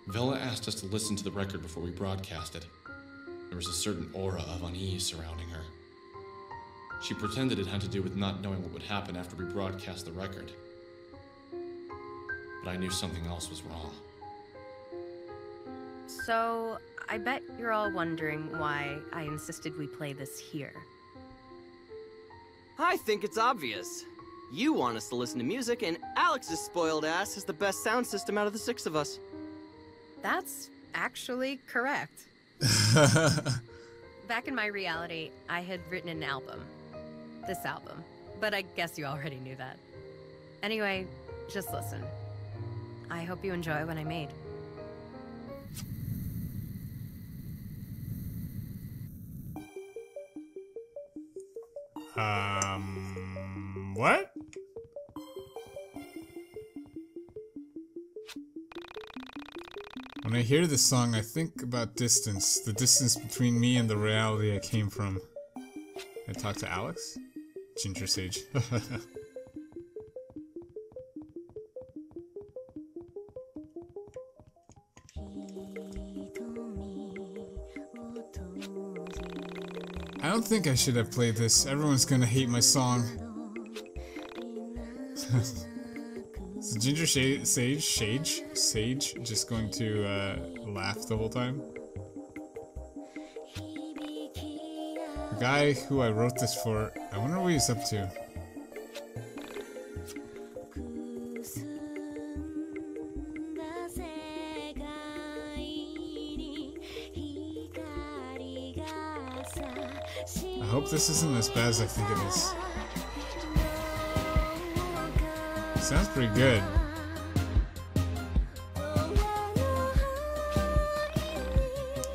Vela asked us to listen to the record before we broadcast it. There was a certain aura of unease surrounding her. She pretended it had to do with not knowing what would happen after we broadcast the record. But I knew something else was wrong. So, I bet you're all wondering why I insisted we play this here. I think it's obvious. You want us to listen to music, and Alex's spoiled ass has the best sound system out of the 6 of us. That's actually correct. Back in my reality, I had written an album. This album. But I guess you already knew that. Anyway, just listen. I hope you enjoy what I made. What? When I hear this song, I think about distance. The distance between me and the reality I came from. I talk to Alex? Ginger Sage. I don't think I should have played this. Everyone's gonna hate my song. Is the Ginger Sage just going to laugh the whole time? The guy who I wrote this for, I wonder what he's up to. I hope this isn't as bad as I think it is. Sounds pretty good.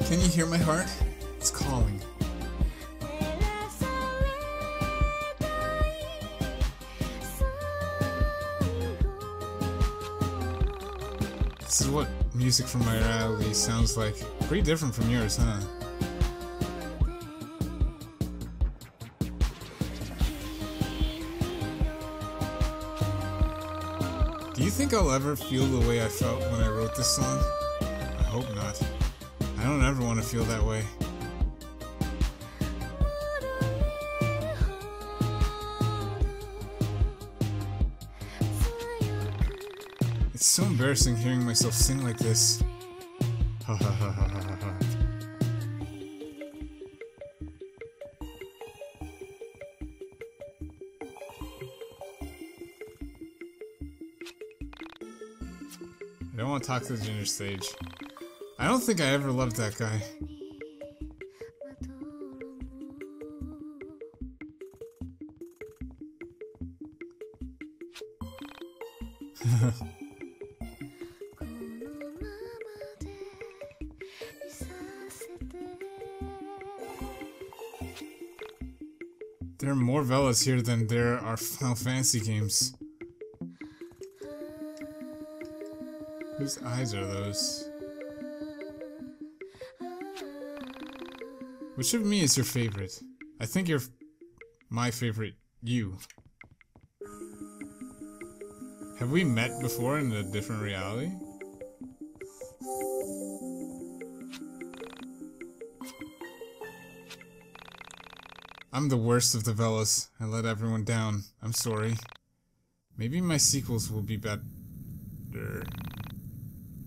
Can you hear my heart? It's calling. This is what music from my reality sounds like. Pretty different from yours, huh? Do you think I'll ever feel the way I felt when I wrote this song? I hope not. I don't ever want to feel that way. It's so embarrassing hearing myself sing like this. Ha ha ha ha ha ha. I don't want to talk to the Ginger Sage. I don't think I ever loved that guy. There are more Velas here than there are Final Fantasy games. Whose eyes are those? Which of me is your favorite? I think you're my favorite. You. Have we met before in a different reality? I'm the worst of the Velas. I let everyone down. I'm sorry. Maybe my sequels will be better.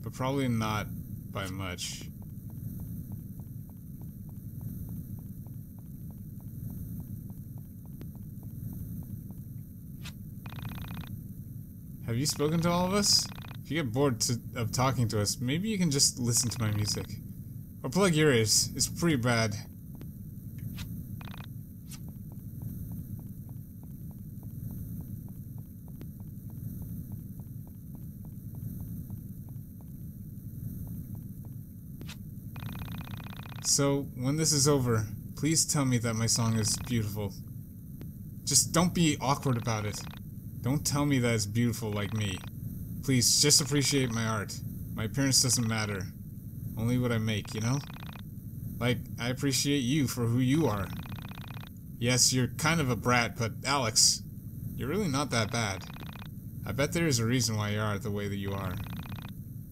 But probably not by much. Have you spoken to all of us? If you get bored of talking to us, maybe you can just listen to my music. Or plug your ears. It's pretty bad. So, when this is over, please tell me that my song is beautiful. Just don't be awkward about it. Don't tell me that it's beautiful like me. Please, just appreciate my art. My appearance doesn't matter. Only what I make, you know? Like, I appreciate you for who you are. Yes, you're kind of a brat, but Alex, you're really not that bad. I bet there is a reason why you are the way that you are.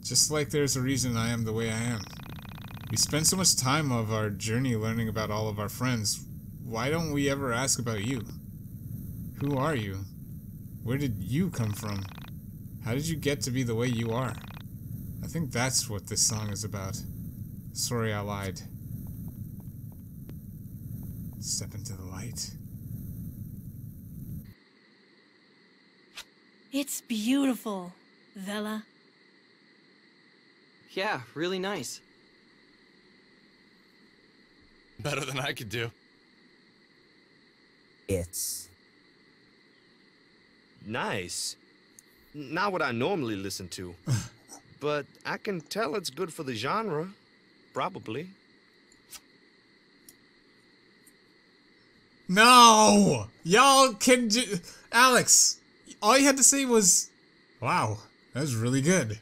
Just like there's a reason I am the way I am. We spend so much time of our journey learning about all of our friends. Why don't we ever ask about you? Who are you? Where did you come from? How did you get to be the way you are? I think that's what this song is about. Sorry I lied. Step into the light. It's beautiful, Vela. Yeah, really nice. Better than I could do. It's nice. Not what I normally listen to. But I can tell it's good for the genre. Probably. No! Y'all can Alex, all you had to say was, wow, that was really good.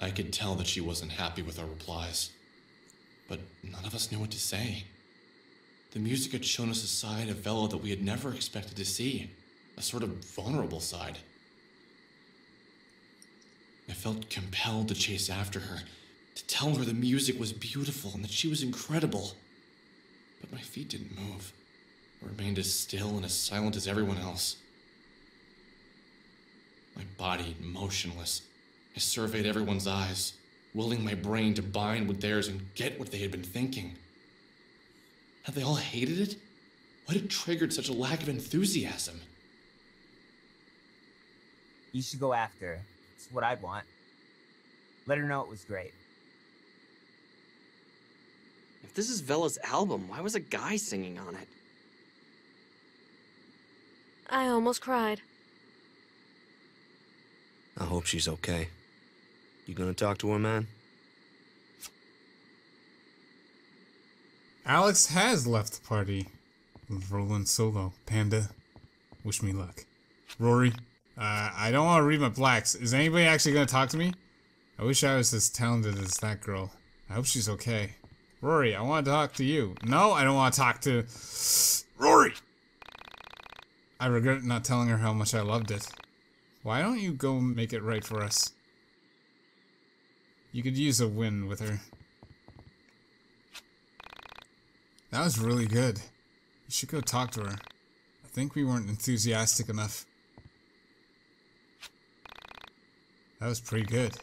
I could tell that she wasn't happy with our replies. But none of us knew what to say. The music had shown us a side of Vela that we had never expected to see. A sort of vulnerable side. I felt compelled to chase after her, to tell her the music was beautiful and that she was incredible. But my feet didn't move. I remained as still and as silent as everyone else. My body motionless. I surveyed everyone's eyes, willing my brain to bind with theirs and get what they had been thinking. Had they all hated it? What had triggered such a lack of enthusiasm? You should go after her. It's what I'd want. Let her know it was great. If this is Vela's album, why was a guy singing on it? I almost cried. I hope she's okay. You gonna talk to her, man? Alex has left the party. Rolling solo. Panda. Wish me luck. Rory. I don't want to read my blacks. Is anybody actually going to talk to me? I wish I was as talented as that girl. I hope she's okay. Rory, I want to talk to you. No, I don't want to talk to... Rory! I regret not telling her how much I loved it. Why don't you go make it right for us? You could use a win with her. That was really good. You should go talk to her. I think we weren't enthusiastic enough. That was pretty good.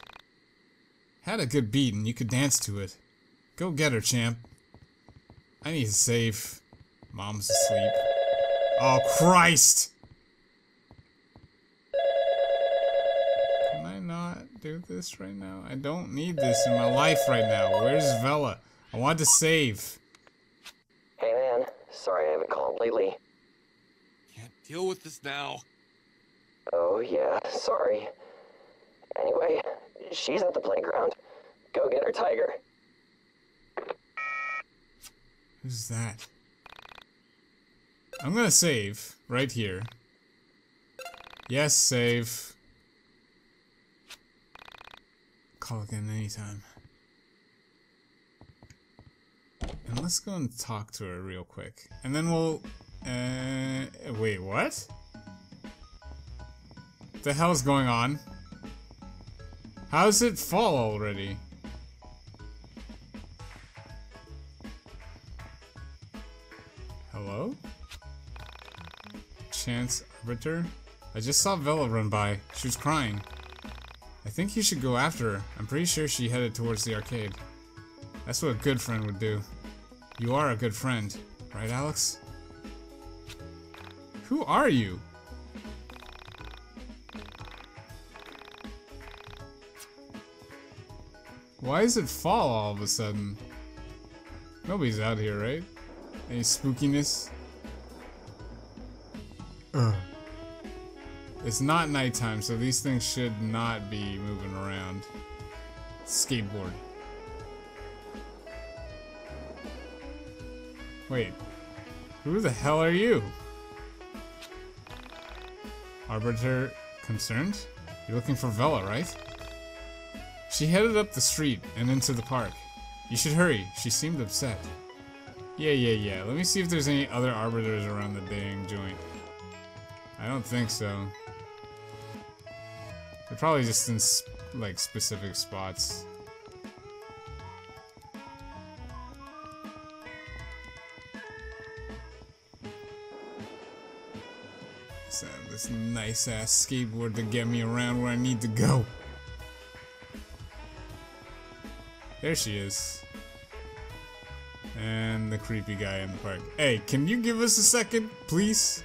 Had a good beat and you could dance to it. Go get her, champ. I need to save. Mom's asleep. Oh, Christ! Can I not do this right now? I don't need this in my life right now. Where's Vela? I want to save. Hey man, sorry I haven't called lately. Can't deal with this now. Oh yeah, sorry. Anyway, she's at the playground. Go get her, Tiger. Who's that? I'm gonna save right here. Yes, save. Call again anytime. And let's go and talk to her real quick. And then we'll... wait, what? What the hell's going on? How's it fall already? Hello? Chance Arbiter? I just saw Vela run by. She was crying. I think you should go after her. I'm pretty sure she headed towards the arcade. That's what a good friend would do. You are a good friend, right, Alex? Who are you? Why does it fall all of a sudden? Nobody's out here, right? Any spookiness? Ugh. It's not nighttime, so these things should not be moving around. Skateboard. Wait. Who the hell are you? Arbiter concerned? You're looking for Vela, right? She headed up the street and into the park. You should hurry. She seemed upset. Yeah. Let me see if there's any other arbiters around the dang joint. I don't think so. They're probably just in, like, specific spots. So, this nice-ass skateboard to get me around where I need to go. There she is. And the creepy guy in the park. Hey, can you give us a second, please?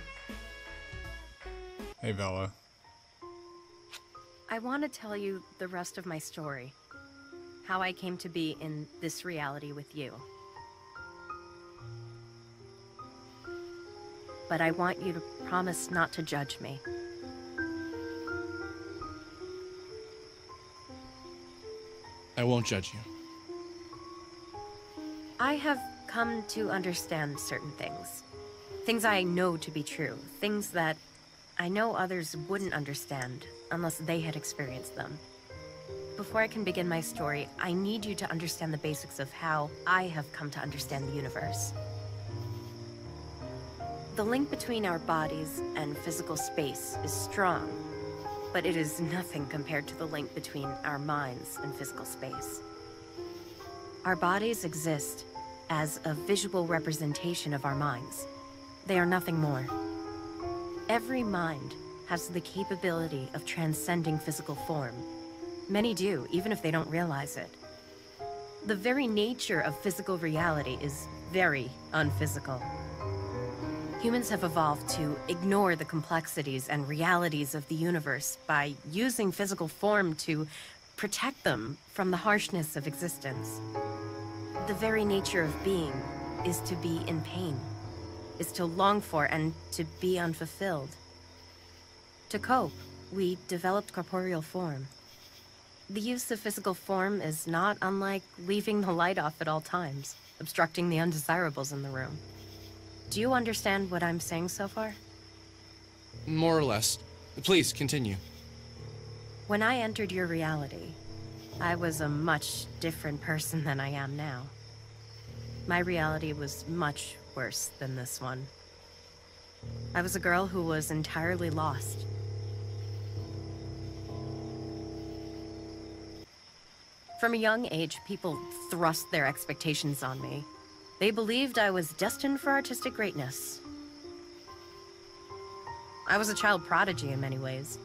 Hey, Bella. I want to tell you the rest of my story. How I came to be in this reality with you. But I want you to promise not to judge me. I won't judge you. I have come to understand certain things. Things I know to be true. Things that I know others wouldn't understand unless they had experienced them. Before I can begin my story, I need you to understand the basics of how I have come to understand the universe. The link between our bodies and physical space is strong, but it is nothing compared to the link between our minds and physical space. Our bodies exist as a visual representation of our minds. They are nothing more. Every mind has the capability of transcending physical form. Many do, even if they don't realize it. The very nature of physical reality is very unphysical. Humans have evolved to ignore the complexities and realities of the universe by using physical form to protect them from the harshness of existence. The very nature of being is to be in pain, is to long for and to be unfulfilled. To cope, we developed corporeal form. The use of physical form is not unlike leaving the light off at all times, obstructing the undesirables in the room. Do you understand what I'm saying so far? More or less. Please, continue. When I entered your reality, I was a much different person than I am now. My reality was much worse than this one. I was a girl who was entirely lost. From a young age, people thrust their expectations on me. They believed I was destined for artistic greatness. I was a child prodigy in many ways.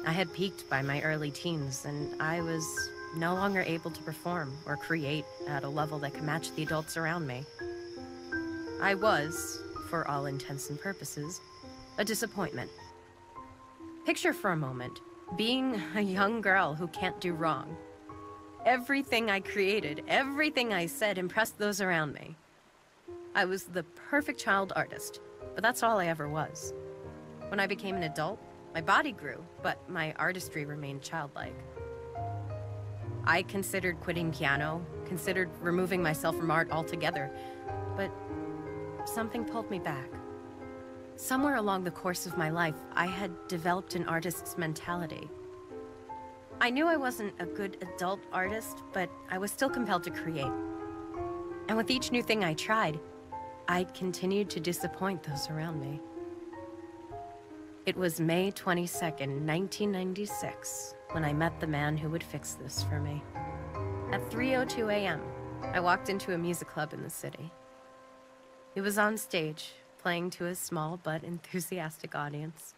I had peaked by my early teens, and I was no longer able to perform or create at a level that could match the adults around me. I was, for all intents and purposes, a disappointment. Picture for a moment being a young girl who can't do wrong. Everything I created, everything I said impressed those around me. I was the perfect child artist, but that's all I ever was. When I became an adult, my body grew, but my artistry remained childlike. I considered quitting piano, considered removing myself from art altogether, but something pulled me back. Somewhere along the course of my life, I had developed an artist's mentality. I knew I wasn't a good adult artist, but I was still compelled to create. And with each new thing I tried, I continued to disappoint those around me. It was May 22nd, 1996, when I met the man who would fix this for me. At 3:02 a.m., I walked into a music club in the city. He was on stage, playing to a small but enthusiastic audience.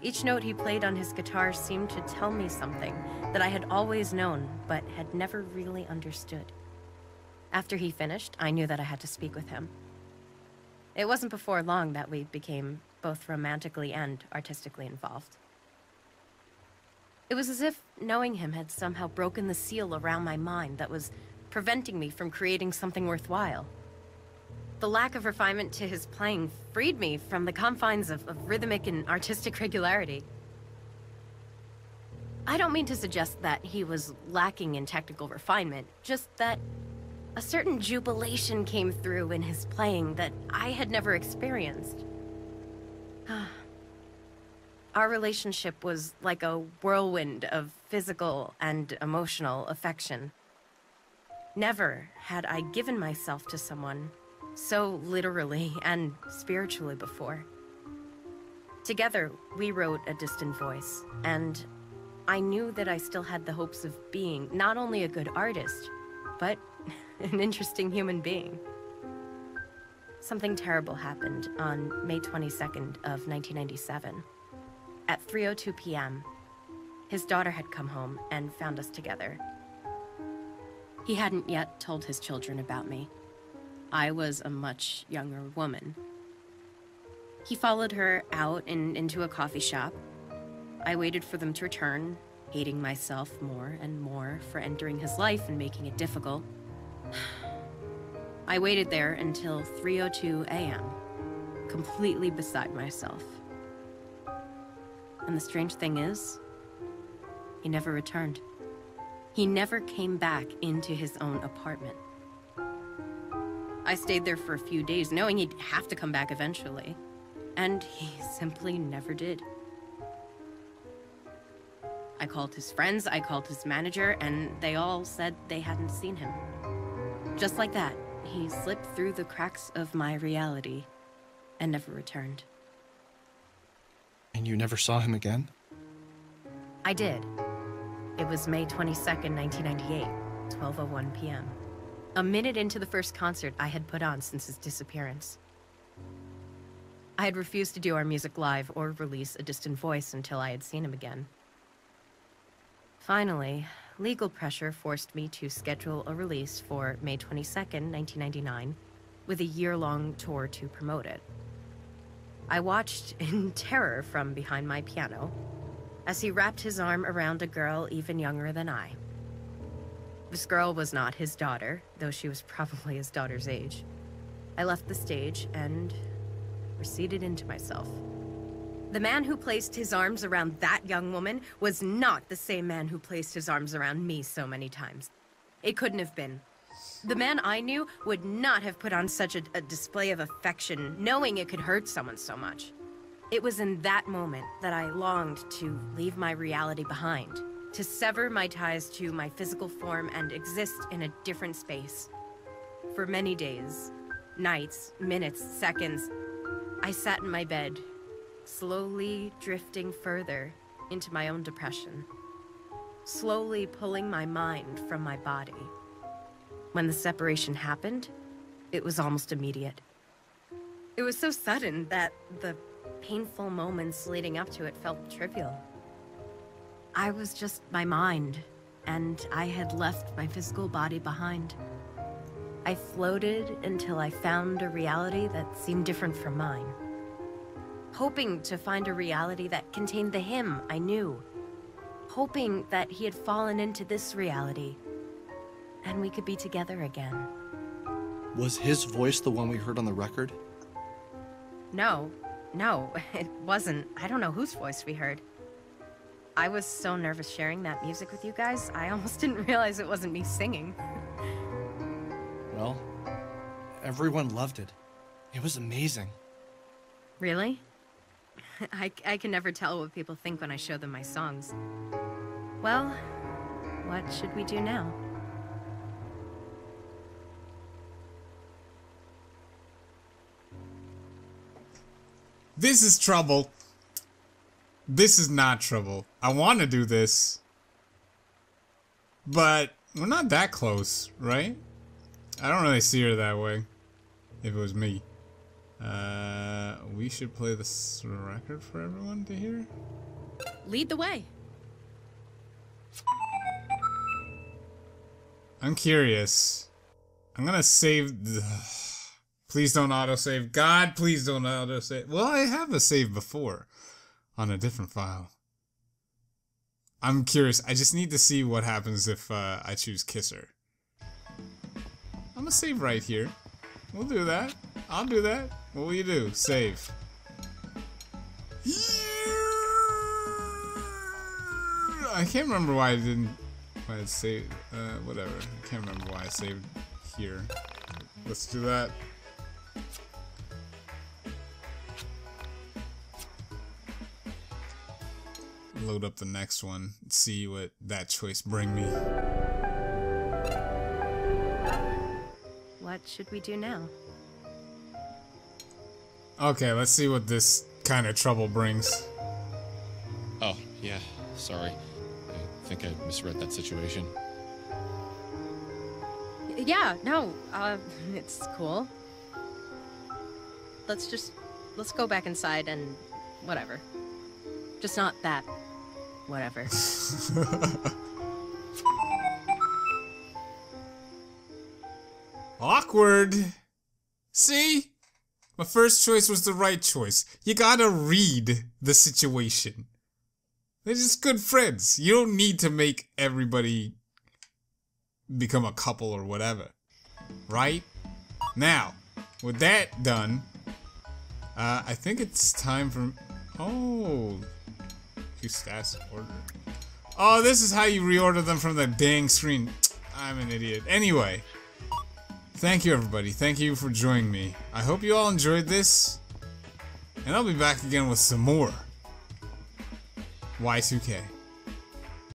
Each note he played on his guitar seemed to tell me something that I had always known, but had never really understood. After he finished, I knew that I had to speak with him. It wasn't before long that we became both romantically and artistically involved. It was as if knowing him had somehow broken the seal around my mind that was preventing me from creating something worthwhile. The lack of refinement to his playing freed me from the confines of rhythmic and artistic regularity. I don't mean to suggest that he was lacking in technical refinement, just that a certain jubilation came through in his playing that I had never experienced. Our relationship was like a whirlwind of physical and emotional affection. Never had I given myself to someone so literally and spiritually before. Together, we wrote A Distant Voice, and I knew that I still had the hopes of being not only a good artist, but an interesting human being. Something terrible happened on May 22nd of 1997. At 3:02 p.m., his daughter had come home and found us together. He hadn't yet told his children about me. I was a much younger woman. He followed her out and into a coffee shop. I waited for them to return, hating myself more and more for entering his life and making it difficult. I waited there until 3:02 a.m., completely beside myself. And the strange thing is, he never returned. He never came back into his own apartment. I stayed there for a few days, knowing he'd have to come back eventually. And he simply never did. I called his friends, I called his manager, and they all said they hadn't seen him. Just like that, he slipped through the cracks of my reality and never returned. And you never saw him again? I did. It was May 22nd, 1998, 12:01 p.m. A minute into the first concert I had put on since his disappearance. I had refused to do our music live or release A Distant Voice until I had seen him again. Finally, legal pressure forced me to schedule a release for May 22nd, 1999, with a year-long tour to promote it. I watched in terror from behind my piano as he wrapped his arm around a girl even younger than I. This girl was not his daughter, though she was probably his daughter's age. I left the stage and receded into myself. The man who placed his arms around that young woman was not the same man who placed his arms around me so many times. It couldn't have been. The man I knew would not have put on such a display of affection, knowing it could hurt someone so much. It was in that moment that I longed to leave my reality behind, to sever my ties to my physical form and exist in a different space. For many days, nights, minutes, seconds, I sat in my bed, slowly drifting further into my own depression, slowly pulling my mind from my body. When the separation happened, it was almost immediate. It was so sudden that the painful moments leading up to it felt trivial. I was just my mind, and I had left my physical body behind. I floated until I found a reality that seemed different from mine. Hoping to find a reality that contained the him I knew. Hoping that he had fallen into this reality, and we could be together again. Was his voice the one we heard on the record? No, it wasn't. I don't know whose voice we heard. I was so nervous sharing that music with you guys, I almost didn't realize it wasn't me singing. Well, everyone loved it. It was amazing. Really? I can never tell what people think when I show them my songs. Well, what should we do now? This is trouble. This is not trouble. I want to do this. But we're not that close, right? I don't really see her that way. If it was me. We should play this record for everyone to hear. Lead the way. I'm curious. I'm gonna save the... Please don't autosave. God, please don't autosave. Well, I have a save before. On a different file. I'm curious. I just need to see what happens if I choose Kisser. I'm gonna save right here. We'll do that. I'll do that. What will you do? Save. I can't remember why I didn't... Why I saved... whatever. I can't remember why I saved here. Let's do that. Load up the next one. See what that choice bring me. What should we do now? Okay, let's see what this kind of trouble brings. Oh, yeah, sorry. I think I misread that situation. Yeah, no, it's cool. Let's go back inside and whatever. Just not that whatever. Awkward. See? My first choice was the right choice. You gotta read the situation. They're just good friends. You don't need to make everybody become a couple or whatever. Right? Now, with that done, I think it's time for... Oh. You stats order. Oh, this is how you reorder them from the dang screen. I'm an idiot. Anyway. Thank you, everybody. Thank you for joining me. I hope you all enjoyed this. And I'll be back again with some more Y2K.